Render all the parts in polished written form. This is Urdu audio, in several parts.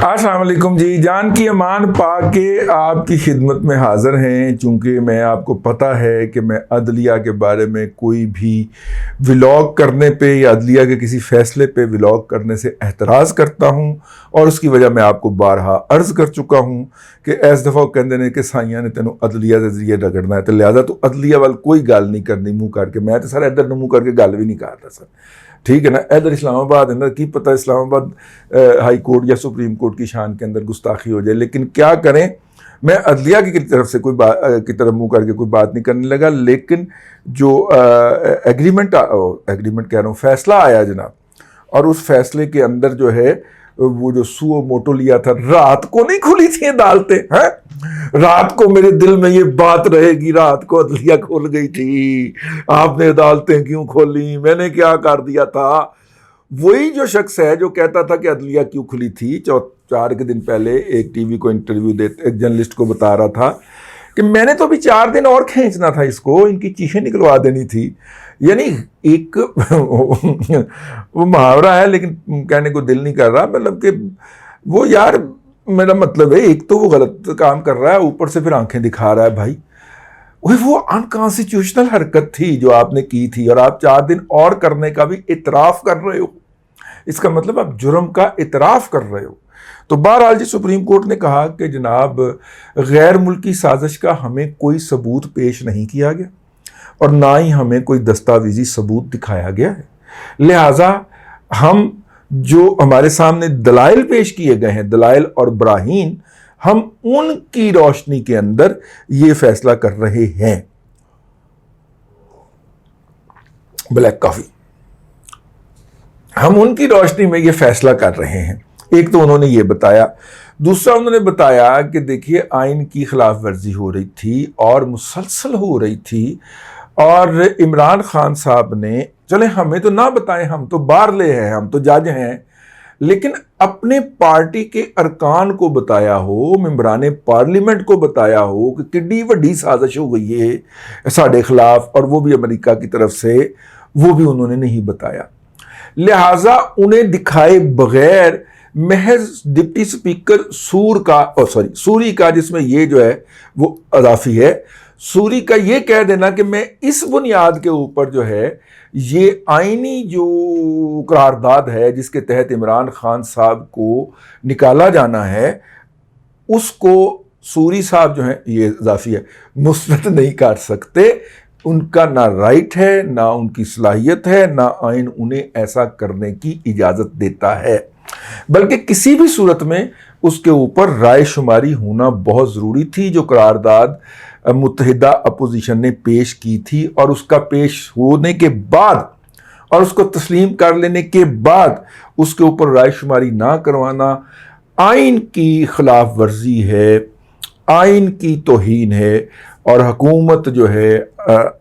السلام علیکم جی، جان کی امان پا کے آپ کی خدمت میں حاضر ہیں۔ چونکہ میں آپ کو پتہ ہے کہ میں عدلیہ کے بارے میں کوئی بھی ولاگ کرنے پہ یا عدلیہ کے کسی فیصلے پہ ولاگ کرنے سے احتراز کرتا ہوں، اور اس کی وجہ میں آپ کو بارہا عرض کر چکا ہوں کہ اس دفعہ کہندے نے کہ سائیاں نے تینوں عدلیہ کے ذریعے رگڑنا ہے، تو لہٰذا تو عدلیہ وال کوئی گل نہیں کرنی منہ کر کے۔ میں تو سر ادھر منہ کر کے گل بھی نہیں کرتا سر، ٹھیک ہے نا۔ ادھر اسلام آباد اندر کی پتہ اسلام آباد ہائی کورٹ یا سپریم کورٹ کی شان کے اندر گستاخی ہو جائے، لیکن کیا کریں، میں عدلیہ کی طرف سے کی طرف منہ کر کے کوئی بات نہیں کرنے لگا۔ لیکن جو ایگریمنٹ کہہ رہا ہوں، فیصلہ آیا جناب، اور اس فیصلے کے اندر جو ہے وہ جو سو موٹو لیا تھا، رات کو نہیں کھلی تھی عدالتیں، رات کو میرے دل میں یہ بات رہے گی، رات کو عدلیہ کھول گئی تھی، آپ نے عدالتیں کیوں کھولی، میں نے کیا کر دیا تھا۔ وہی جو شخص ہے جو کہتا تھا کہ عدلیہ کیوں کھلی تھی، 4 کے دن پہلے ایک ٹی وی کو انٹرویو دیتے ایک جرنلسٹ کو بتا رہا تھا کہ میں نے تو ابھی 4 دن اور کھینچنا تھا، اس کو ان کی چیخیں نکلوا دینی تھی۔ یعنی ایک وہ محاورہ ہے لیکن کہنے کو دل نہیں کر رہا، مطلب کہ وہ یار، میرا مطلب ہے ایک تو وہ غلط کام کر رہا ہے، اوپر سے پھر آنکھیں دکھا رہا ہے۔ بھائی وہ انکانسٹیٹیوشنل حرکت تھی جو آپ نے کی تھی، اور آپ 4 دن اور کرنے کا بھی اعتراف کر رہے ہو، اس کا مطلب آپ جرم کا اعتراف کر رہے ہو۔ تو بہرحال جی، سپریم کورٹ نے کہا کہ جناب غیر ملکی سازش کا ہمیں کوئی ثبوت پیش نہیں کیا گیا، اور نہ ہی ہمیں کوئی دستاویزی ثبوت دکھایا گیا ہے، لہٰذا ہم جو ہمارے سامنے دلائل پیش کیے گئے ہیں، دلائل اور براہین، ہم ان کی روشنی کے اندر یہ فیصلہ کر رہے ہیں۔ بلیک کافی، ہم ان کی روشنی میں یہ فیصلہ کر رہے ہیں۔ ایک تو انہوں نے یہ بتایا، دوسرا انہوں نے بتایا کہ دیکھیے آئین کی خلاف ورزی ہو رہی تھی اور مسلسل ہو رہی تھی، اور عمران خان صاحب نے، چلے ہمیں تو نہ بتائیں، ہم تو باہر لے ہیں، ہم تو جج ہیں، لیکن اپنے پارٹی کے ارکان کو بتایا ہو، ممبران پارلیمنٹ کو بتایا ہو کہ کڈی وڈی سازش ہو گئی ہے ساڈے خلاف، اور وہ بھی امریکہ کی طرف سے، وہ بھی انہوں نے نہیں بتایا۔ لہٰذا انہیں دکھائے بغیر محض ڈپٹی سپیکر سوری کا، جس میں یہ جو ہے وہ اضافی ہے، سوری کا یہ کہہ دینا کہ میں اس بنیاد کے اوپر جو ہے یہ آئینی جو قرارداد ہے جس کے تحت عمران خان صاحب کو نکالا جانا ہے، اس کو سوری صاحب جو ہیں، یہ اضافی ہے، مثبت نہیں کر سکتے۔ ان کا نہ رائٹ ہے، نہ ان کی صلاحیت ہے، نہ آئین انہیں ایسا کرنے کی اجازت دیتا ہے، بلکہ کسی بھی صورت میں اس کے اوپر رائے شماری ہونا بہت ضروری تھی، جو قرارداد متحدہ اپوزیشن نے پیش کی تھی، اور اس کا پیش ہونے کے بعد اور اس کو تسلیم کر لینے کے بعد اس کے اوپر رائے شماری نہ کروانا آئین کی خلاف ورزی ہے، آئین کی توہین ہے، اور حکومت جو ہے،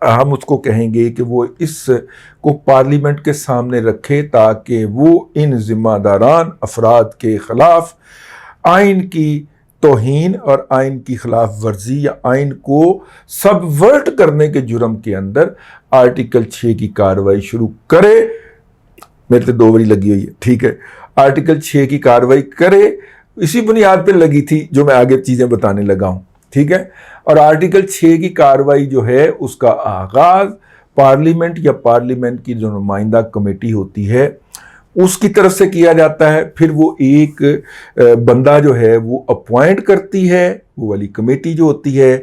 ہم اس کو کہیں گے کہ وہ اس کو پارلیمنٹ کے سامنے رکھے تاکہ وہ ان ذمہ داران افراد کے خلاف آئین کی توہین اور آئین کی خلاف ورزی یا آئین کو سبورٹ کرنے کے جرم کے اندر آرٹیکل 6 کی کارروائی شروع کرے۔ میرے تو 2 باری لگی ہوئی ہے، ٹھیک ہے، آرٹیکل 6 کی کارروائی کرے، اسی بنیاد پہ لگی تھی جو میں آگے چیزیں بتانے لگا ہوں، ٹھیک ہے۔ اور آرٹیکل 6 کی کارروائی جو ہے اس کا آغاز پارلیمنٹ یا پارلیمنٹ کی جو نمائندہ کمیٹی ہوتی ہے اس کی طرف سے کیا جاتا ہے، پھر وہ ایک بندہ جو ہے وہ اپوائنٹ کرتی ہے، وہ والی کمیٹی جو ہوتی ہے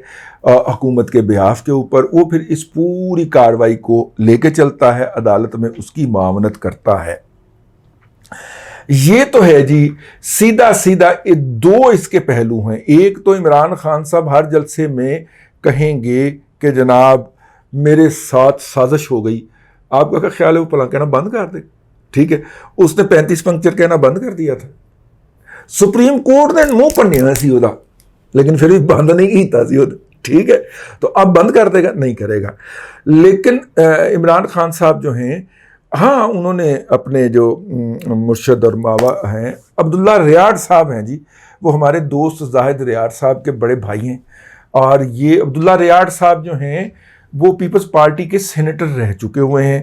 حکومت کے بہاف کے اوپر، وہ پھر اس پوری کارروائی کو لے کے چلتا ہے، عدالت میں اس کی معاونت کرتا ہے۔ یہ تو ہے جی سیدھا 2 اس کے پہلو ہیں۔ ایک تو عمران خان صاحب ہر جلسے میں کہیں گے کہ جناب میرے ساتھ سازش ہو گئی، آپ کا کیا خیال ہے وہ پلا کہنا بند کر دے، ٹھیک ہے، اس نے 35 پنکچر کہنا بند کر دیا تھا، سپریم کورٹ نے منہ پڑھنا سی وہ، لیکن پھر بھی بند نہیں کیتا سی وہ، ٹھیک ہے، تو اب بند کر دے گا؟ نہیں کرے گا۔ لیکن عمران خان صاحب جو ہیں، ہاں انہوں نے اپنے جو مرشد اور ماوا ہیں، عبداللہ ریاض صاحب ہیں جی، وہ ہمارے دوست زاہد ریاض صاحب کے بڑے بھائی ہیں، اور یہ عبداللہ ریاض صاحب جو ہیں وہ پیپلز پارٹی کے سینیٹر رہ چکے ہوئے ہیں،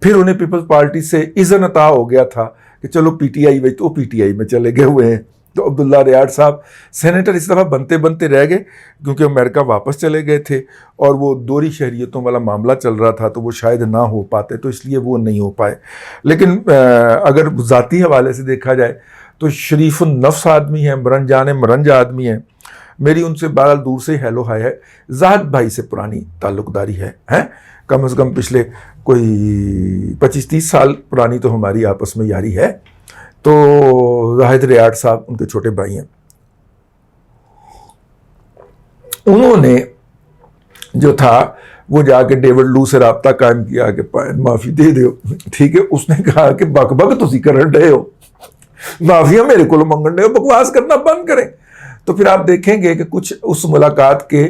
پھر انہیں پیپلز پارٹی سے اذن عطا ہو گیا تھا کہ چلو پی ٹی آئی میں، تو پی ٹی آئی میں چلے گئے ہوئے ہیں، تو عبداللہ ریاض صاحب سینیٹر اس دفعہ بنتے بنتے رہ گئے کیونکہ امریکہ واپس چلے گئے تھے اور وہ دوہری شہریتوں والا معاملہ چل رہا تھا تو وہ شاید نہ ہو پاتے، تو اس لیے وہ نہیں ہو پائے. لیکن اگر ذاتی حوالے سے دیکھا جائے تو شریف النفس آدمی ہیں، مرن جان مرنج آدمی ہیں. میری ان سے بہرحال دور سے ہیلو ہائی ہے. زاہد بھائی سے پرانی تعلق داری ہے، کم از کم پچھلے کوئی 25-30 سال پرانی تو ہماری آپس میں یاری ہے. تو زاہد ریاض صاحب ان کے چھوٹے بھائی ہیں. انہوں نے جو تھا وہ جا کے ڈیوڈ لو سے رابطہ قائم کیا کہ معافی دے دیو. ٹھیک ہے، اس نے کہا کہ بک بک تسی کرن ڈے ہو، معافیا میرے کو منگن ڈے ہو، بکواس کرنا بند کریں. تو پھر آپ دیکھیں گے کہ کچھ اس ملاقات کے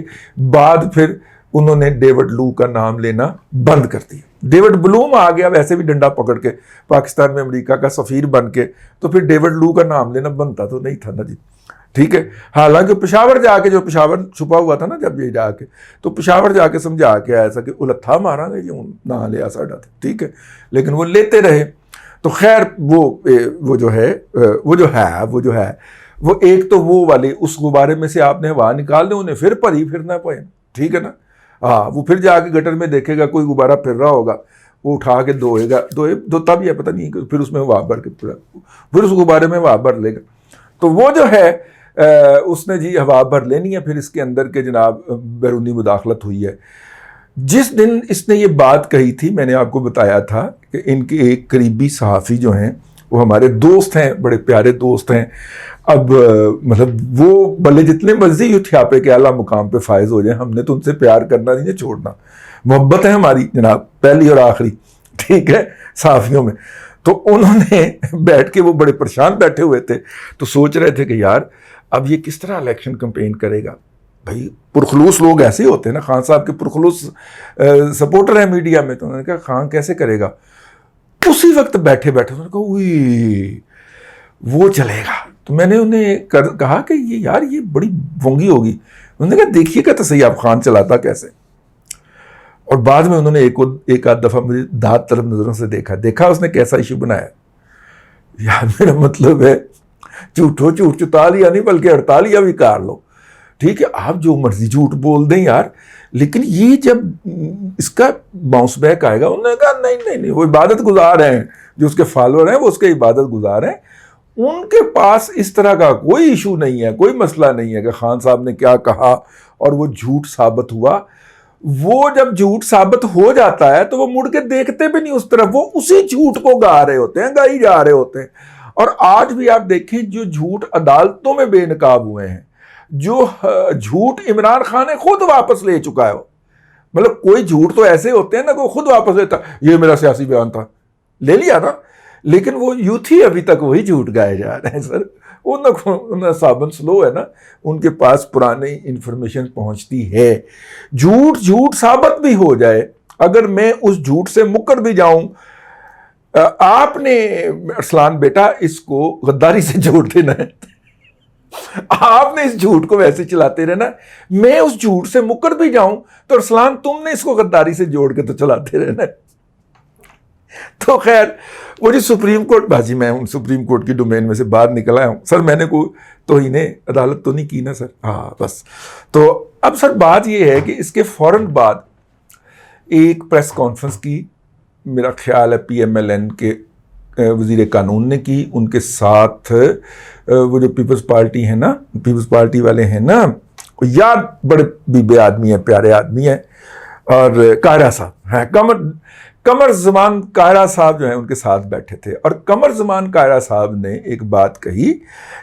بعد پھر انہوں نے ڈیوڈ لو کا نام لینا بند کر دیا. ڈیوڈ بلوم آ گیا ویسے بھی ڈنڈا پکڑ کے پاکستان میں امریکہ کا سفیر بن کے، تو پھر ڈیوڈ لو کا نام لینا بنتا تو نہیں تھا نا جی. ٹھیک ہے، حالانکہ پشاور جا کے، جو پشاور چھپا ہوا تھا نا جب یہ جا کے، تو پشاور جا کے سمجھا کے آیا تھا کہ التھا مارا گے یہ نہ لیا ساڈا تھا. ٹھیک ہے، لیکن وہ لیتے رہے. تو خیر وہ جو ہے وہ ایک تو وہ والے اس غبارے میں سے آپ نے ہوا نکال دیں، انہیں پھر پری پھرنا پڑے. ٹھیک ہے نا، وہ پھر جا کے گٹر میں دیکھے گا کوئی غبارہ پھر رہا ہوگا، وہ اٹھا کے دھوئے گا، تب یہ پتہ نہیں کہ پھر اس میں ہوا بھر کے پھر اس غبارے میں ہوا بھر لے گا. تو وہ جو ہے اس نے جی ہوا بھر لینی ہے. پھر اس کے اندر کے جناب بیرونی مداخلت ہوئی ہے. جس دن اس نے یہ بات کہی تھی، میں نے آپ کو بتایا تھا کہ ان کے ایک قریبی صحافی جو ہیں وہ ہمارے دوست ہیں، بڑے پیارے دوست ہیں. اب مطلب وہ بھلے جتنے مرضی یوتھیاپے کے اعلیٰ مقام پہ فائز ہو جائیں، ہم نے تو ان سے پیار کرنا نہیں ہے، چھوڑنا. محبت ہے ہماری جناب پہلی اور آخری. ٹھیک ہے، صحافیوں میں. تو انہوں نے بیٹھ کے، وہ بڑے پریشان بیٹھے ہوئے تھے، تو سوچ رہے تھے کہ یار اب یہ کس طرح الیکشن کمپین کرے گا. بھائی پرخلوص لوگ ایسے ہی ہوتے ہیں نا، خان صاحب کے پرخلوص سپورٹر ہیں میڈیا میں. تو انہوں نے کہا خان کیسے کرے گا. اسی وقت بیٹھے انہوں نے کہا اوئی وہ چلے گا. تو میں نے انہیں کہا کہ یہ یار یہ بڑی بونگی ہوگی. انہوں نے کہا دیکھیے گا تو صحیح آپ خان چلاتا کیسے. اور بعد میں انہوں نے ایک آدھ دفعہ مجھے داد طلب نظروں سے دیکھا اس نے کیسا ایشو بنایا. یار میرا مطلب ہے جھوٹو جھوٹ چتا لیا نہیں بلکہ 48 بھی کار لو. ٹھیک ہے، آپ جو مرضی جھوٹ بول دیں یار، لیکن یہ جب اس کا باؤنس بیک آئے گا. انہوں نے کہا نہیں وہ عبادت گزار ہیں، جو اس کے فالوور ہیں وہ اس کے عبادت گزار ہیں، ان کے پاس اس طرح کا کوئی ایشو نہیں ہے، کوئی مسئلہ نہیں ہے کہ خان صاحب نے کیا کہا اور وہ جھوٹ ثابت ہوا. وہ جب جھوٹ ثابت ہو جاتا ہے تو وہ مڑ کے دیکھتے بھی نہیں اس طرف، وہ اسی جھوٹ کو گا رہے ہوتے ہیں، گائی جا رہے ہوتے ہیں. اور آج بھی آپ دیکھیں جو جھوٹ عدالتوں میں بے نقاب ہوئے ہیں، جو جھوٹ عمران خان نے خود واپس لے چکا ہے. مطلب کوئی جھوٹ تو ایسے ہوتے ہیں نا، کوئی خود واپس لیتا، یہ میرا سیاسی بیان تھا، لے لیا نا، لیکن وہ یوتھ ہی ابھی تک وہی جھوٹ گائے جا رہے ہیں. سر ان صابن سلو ہے نا، ان کے پاس پرانی انفارمیشن پہنچتی ہے. جھوٹ ثابت بھی ہو جائے، اگر میں اس جھوٹ سے مکر بھی جاؤں، آپ نے ارسلان بیٹا اس کو غداری سے جوڑ دینا ہے، آپ نے اس جھوٹ کو ویسے چلاتے رہنا. میں اس جھوٹ سے مکر بھی جاؤں تو ارسلان تم نے اس کو غداری سے جوڑ کے تو چلاتے رہنا ہے. تو خیر وہ جی سپریم کورٹ بازی، میں ہوں سپریم کورٹ کی ڈومین میں سے باہر نکل آیا ہوں. سر میں نے کوئی توہین عدالت تو نہیں کی نا سر. ہاں بس. تو اب سر بات یہ ہے کہ اس کے فوراً بعد ایک پریس کانفرنس کی، میرا خیال ہے پی ایم ایل این کے وزیر قانون نے کی. ان کے ساتھ وہ جو پیپلز پارٹی ہے نا، پیپلز پارٹی والے ہیں نا، یار بڑے بے آدمی ہیں، پیارے آدمی ہیں. اور قاہرہ صاحب ہیں، قمر زمان قاہرہ صاحب جو ہیں ان کے ساتھ بیٹھے تھے. اور قمر زمان قاہرہ صاحب نے ایک بات کہی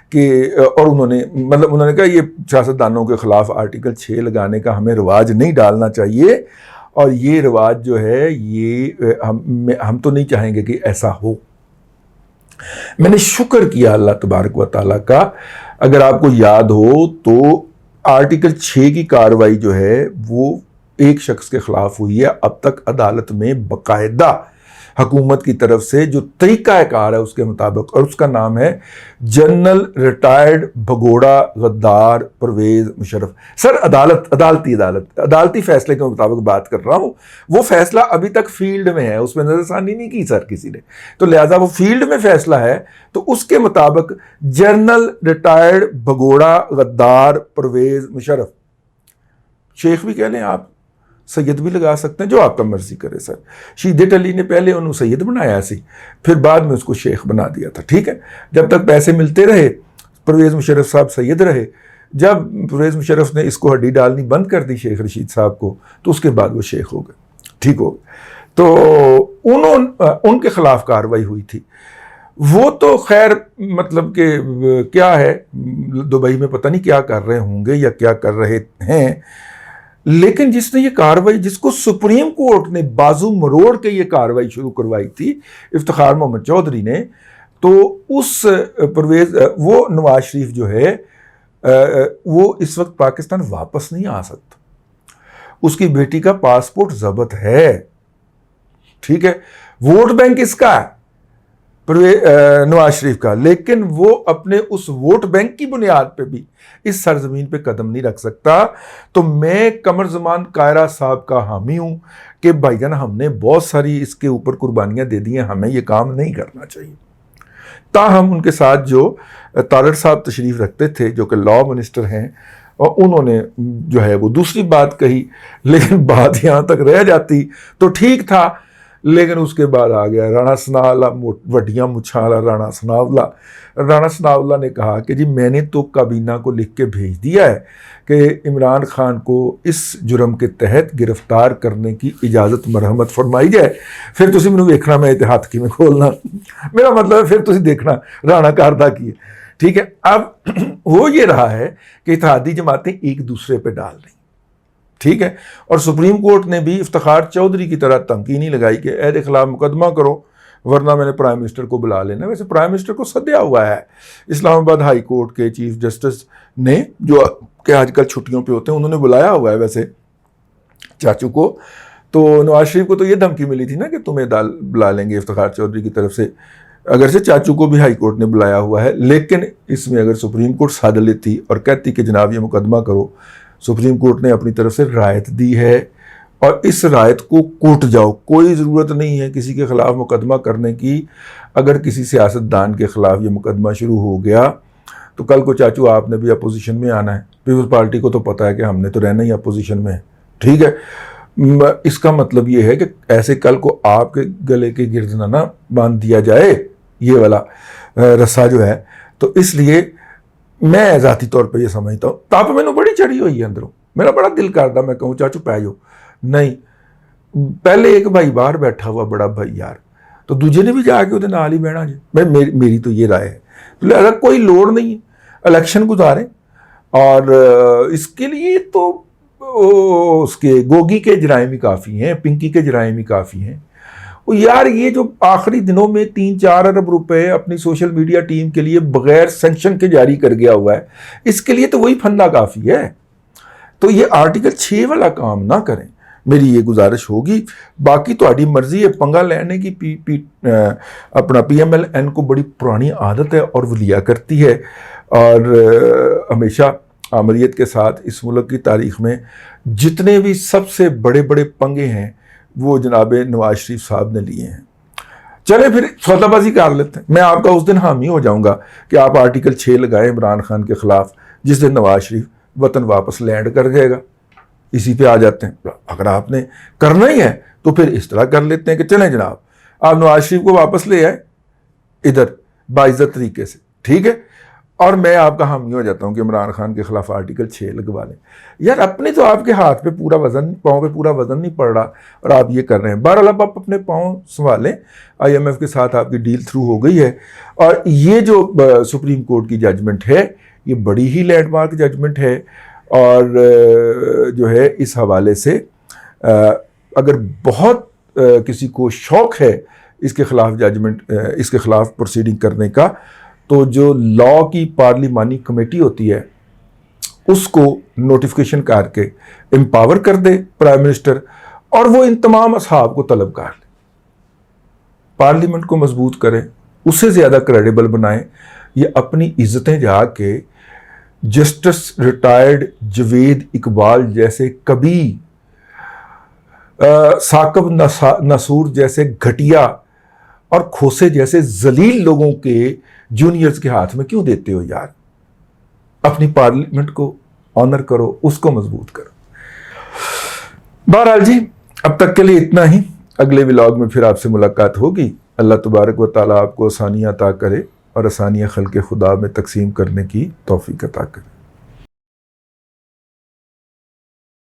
کہ، اور انہوں نے کہا یہ سیاستدانوں کے خلاف آرٹیکل 6 لگانے کا ہمیں رواج نہیں ڈالنا چاہیے، اور یہ رواج جو ہے یہ ہم تو نہیں چاہیں گے کہ ایسا ہو. میں نے شکر کیا اللہ تبارک و تعالیٰ کا. اگر آپ کو یاد ہو تو آرٹیکل 6 کی کارروائی جو ہے وہ ایک شخص کے خلاف ہوئی ہے. اب تک عدالت میں باقاعدہ حکومت کی طرف سے جو طریقہ کار ہے اس کے مطابق، اور اس کا نام ہے جنرل ریٹائرڈ بھگوڑا غدار پرویز مشرف۔ سر عدالتی فیصلے کے مطابق بات کر رہا ہوں، وہ فیصلہ ابھی تک فیلڈ میں ہے، اس میں نظر ثانی نہیں کی سر کسی نے، تو لہٰذا وہ فیلڈ میں فیصلہ ہے، تو اس کے مطابق جنرل ریٹائرڈ بھگوڑا غدار پرویز مشرف، شیخ بھی کہہ لیں آپ، سید بھی لگا سکتے ہیں، جو آپ کا مرضی کرے سر۔ شیدت علی نے پہلے انہوں سید بنایا سی، پھر بعد میں اس کو شیخ بنا دیا تھا، ٹھیک ہے، جب تک پیسے ملتے رہے پرویز مشرف صاحب سید رہے، جب پرویز مشرف نے اس کو ہڈی ڈالنی بند کر دی شیخ رشید صاحب کو، تو اس کے بعد وہ شیخ ہو گئے، ٹھیک ہو گئے، تو ان کے خلاف کارروائی ہوئی تھی۔ وہ تو خیر مطلب کہ کیا ہے، دبئی میں پتہ نہیں کیا کر رہے ہوں گے یا کیا کر رہے ہیں، لیکن جس نے یہ کارروائی، جس کو سپریم کورٹ نے بازو مروڑ کے یہ کارروائی شروع کروائی تھی افتخار محمد چودھری نے، تو اس وہ نواز شریف جو ہے وہ اس وقت پاکستان واپس نہیں آ سکتا، اس کی بیٹی کا پاسپورٹ ضبط ہے، ٹھیک ہے، ووٹ بینک اس کا ہے نواز شریف کا، لیکن وہ اپنے اس ووٹ بینک کی بنیاد پہ بھی اس سرزمین پہ قدم نہیں رکھ سکتا۔ تو میں قمر زمان کائرہ صاحب کا حامی ہوں کہ بھائی جان ہم نے بہت ساری اس کے اوپر قربانیاں دے دی ہیں، ہمیں یہ کام نہیں کرنا چاہیے۔ تاہم ان کے ساتھ جو تارڑ صاحب تشریف رکھتے تھے جو کہ لاء منسٹر ہیں، اور انہوں نے جو ہے وہ دوسری بات کہی، لیکن بات یہاں تک رہ جاتی تو ٹھیک تھا، لیکن اس کے بعد آ گیا رانا ثناءاللہ وڈیاں مچھاں والا رانا ثناءاللہ نے کہا کہ جی میں نے تو کابینہ کو لکھ کے بھیج دیا ہے کہ عمران خان کو اس جرم کے تحت گرفتار کرنے کی اجازت مرحمت فرمائی جائے، پھر تسی مینوں ویکھنا میں اتحاد کی میں کھولنا، میرا مطلب ہے پھر تسی دیکھنا رانا کاردہ کی ہے، ٹھیک ہے۔ اب وہ یہ رہا ہے کہ اتحادی جماعتیں ایک دوسرے پہ ڈال رہی، ٹھیک ہے، اور سپریم کورٹ نے بھی افتخار چودھری کی طرح تنقید نہیں لگائی کہ اہل خلاف مقدمہ کرو ورنہ میں نے پرائم منسٹر کو بلا لینا۔ ویسے پرائم منسٹر کو سدیا ہوا ہے اسلام آباد ہائی کورٹ کے چیف جسٹس نے، جو کہ آج کل چھٹیوں پہ ہوتے ہیں، انہوں نے بلایا ہوا ہے ویسے چاچو کو، تو نواز شریف کو تو یہ دھمکی ملی تھی نا کہ تمہیں بلا لیں گے افتخار چودھری کی طرف سے، اگرچہ چاچو کو بھی ہائی کورٹ نے بلایا ہوا ہے، لیکن اس میں اگر سپریم کورٹ ساد لیتی اور کہتی کہ جناب یہ مقدمہ کرو، سپریم کورٹ نے اپنی طرف سے رعایت دی ہے، اور اس رعایت کو کوٹ جاؤ، کوئی ضرورت نہیں ہے کسی کے خلاف مقدمہ کرنے کی۔ اگر کسی سیاستدان کے خلاف یہ مقدمہ شروع ہو گیا تو کل کو چاچو آپ نے بھی اپوزیشن میں آنا ہے، پیپلز پارٹی کو تو پتہ ہے کہ ہم نے تو رہنا ہی اپوزیشن میں ہے، ٹھیک ہے۔ اس کا مطلب یہ ہے کہ ایسے کل کو آپ کے گلے کے گرد نہ باندھ دیا جائے یہ والا رسا جو ہے، تو اس لیے میں ذاتی طور پہ یہ سمجھتا ہوں، تاپ میں بڑی چڑھی ہوئی ہے اندروں، میرا بڑا دل کرتا میں کہوں چاچو پہ جاؤ، نہیں، پہلے ایک بھائی باہر بیٹھا ہوا بڑا بھائی یار، تو دوجے نے بھی جا کے وہ نال ہی بہنا جی، میری تو یہ رائے ہے، لہذا کوئی لوڑ نہیں ہے، الیکشن گزاریں، اور اس کے لیے تو اس کے گوگی کے جرائم ہی کافی ہیں، پنکی کے جرائم ہی کافی ہیں۔ یار یہ جو آخری دنوں میں 3-4 ارب روپے اپنی سوشل میڈیا ٹیم کے لیے بغیر سینکشن کے جاری کر گیا ہوا ہے، اس کے لیے تو وہی پھندا کافی ہے، تو یہ آرٹیکل 6 والا کام نہ کریں، میری یہ گزارش ہوگی۔ باقی تو آڈی مرضی ہے، پنگا لینے کی اپنا پی ایم ایل این کو بڑی پرانی عادت ہے اور وہ لیا کرتی ہے، اور ہمیشہ آمریت کے ساتھ اس ملک کی تاریخ میں جتنے بھی سب سے بڑے بڑے پنگے ہیں وہ جناب نواز شریف صاحب نے لیے ہیں۔ چلیں پھر سودا بازی کر لیتے ہیں، میں آپ کا اس دن حامی ہو جاؤں گا کہ آپ آرٹیکل 6 لگائیں عمران خان کے خلاف، جس دن نواز شریف وطن واپس لینڈ کر جائے گا، اسی پہ آ جاتے ہیں۔ اگر آپ نے کرنا ہی ہے تو پھر اس طرح کر لیتے ہیں کہ چلیں جناب آپ نواز شریف کو واپس لے آئیں ادھر باعزت طریقے سے، ٹھیک ہے، اور میں آپ کا حامی ہو جاتا ہوں کہ عمران خان کے خلاف آرٹیکل 6 لگوا لیں۔ یار اپنے تو آپ کے ہاتھ پہ پورا وزن، پاؤں پہ پورا وزن نہیں پڑ رہا اور آپ یہ کر رہے ہیں۔ بہرحال آپ اپنے پاؤں سنبھالیں، آئی ایم ایف کے ساتھ آپ کی ڈیل تھرو ہو گئی ہے، اور یہ جو سپریم کورٹ کی ججمنٹ ہے یہ بڑی ہی لینڈ مارک ججمنٹ ہے، اور جو ہے اس حوالے سے اگر بہت کسی کو شوق ہے اس کے خلاف ججمنٹ، اس کے خلاف پروسیڈنگ کرنے کا، تو جو لاء کی پارلیمانی کمیٹی ہوتی ہے اس کو نوٹیفیکیشن کر کے امپاور کر دے پرائم منسٹر، اور وہ ان تمام اصحاب کو طلب کر لے۔ پارلیمنٹ کو مضبوط کریں، اسے زیادہ کریڈیبل بنائیں. یہ اپنی عزتیں جا کے جسٹس ریٹائرڈ جوید اقبال جیسے کبھی ثاقب نصور جیسے گھٹیا اور کھوسے جیسے ذلیل لوگوں کے جونیئرز کے ہاتھ میں کیوں دیتے ہو یار؟ اپنی پارلیمنٹ کو آنر کرو، اس کو مضبوط کرو. بہرحال جی، اب تک کے لیے اتنا ہی. اگلے ولاگ میں پھر آپ سے ملاقات ہوگی. اللہ تبارک و تعالیٰ آپ کو آسانیاں عطا کرے اور آسانیاں خلق خدا میں تقسیم کرنے کی توفیق عطا کرے.